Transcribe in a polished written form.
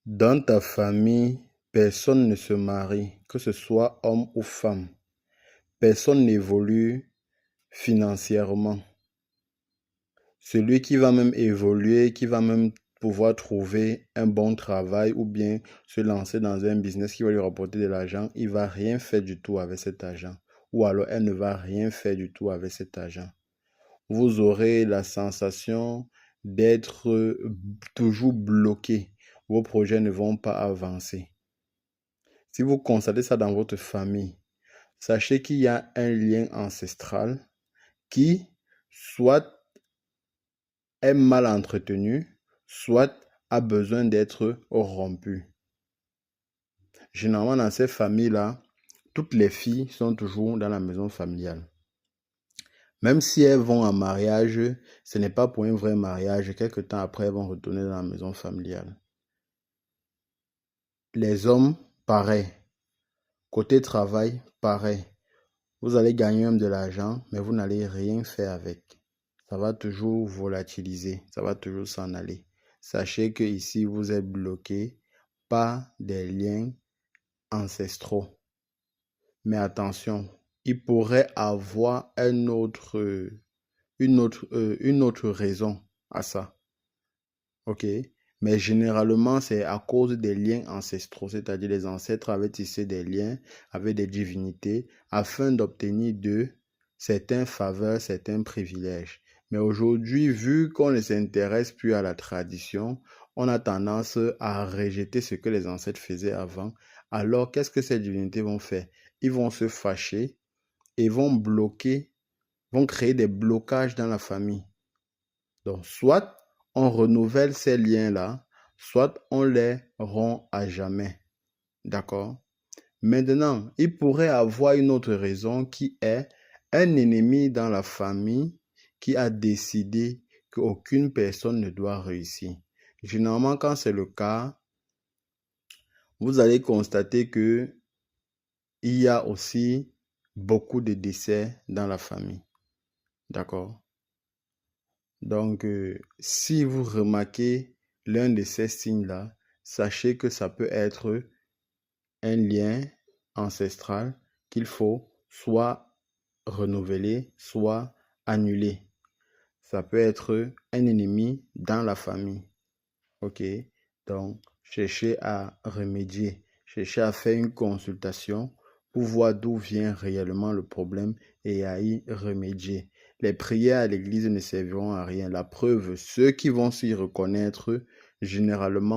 Dans ta famille, personne ne se marie, que ce soit homme ou femme. Personne n'évolue financièrement. Celui qui va même évoluer, qui va même pouvoir trouver un bon travail ou bien se lancer dans un business qui va lui rapporter de l'argent, il va rien faire du tout avec cet argent. Ou alors elle ne va rien faire du tout avec cet argent. Vous aurez la sensation d'être toujours bloqué. Vos projets ne vont pas avancer. Si vous constatez ça dans votre famille, sachez qu'il y a un lien ancestral qui soit est mal entretenu, soit a besoin d'être rompu. Généralement, dans ces familles-là, toutes les filles sont toujours dans la maison familiale. Même si elles vont en mariage, ce n'est pas pour un vrai mariage. Quelque temps après, elles vont retourner dans la maison familiale. Les hommes, pareil. Côté travail, pareil. Vous allez gagner même de l'argent, mais vous n'allez rien faire avec. Ça va toujours volatiliser, ça va toujours s'en aller. Sachez que ici, vous êtes bloqué par des liens ancestraux. Mais attention, il pourrait avoir une autre raison à ça. Ok? Mais généralement, c'est à cause des liens ancestraux, c'est-à-dire les ancêtres avaient tissé des liens avec des divinités afin d'obtenir d'eux certaines faveurs, certains privilèges. Mais aujourd'hui, vu qu'on ne s'intéresse plus à la tradition, on a tendance à rejeter ce que les ancêtres faisaient avant. Alors, qu'est-ce que ces divinités vont faire? Ils vont se fâcher et vont bloquer, vont créer des blocages dans la famille. Donc, soit on renouvelle ces liens-là, soit on les rompt à jamais. D'accord? Maintenant, il pourrait avoir une autre raison qui est un ennemi dans la famille qui a décidé qu'aucune personne ne doit réussir. Généralement, quand c'est le cas, vous allez constater que il y a aussi beaucoup de décès dans la famille. D'accord? Donc, si vous remarquez l'un de ces signes-là, sachez que ça peut être un lien ancestral qu'il faut soit renouveler, soit annuler. Ça peut être un ennemi dans la famille. Ok? Donc, cherchez à remédier, cherchez à faire une consultation pour voir d'où vient réellement le problème et à y remédier. Les prières à l'église ne serviront à rien. La preuve, ceux qui vont s'y reconnaître, généralement,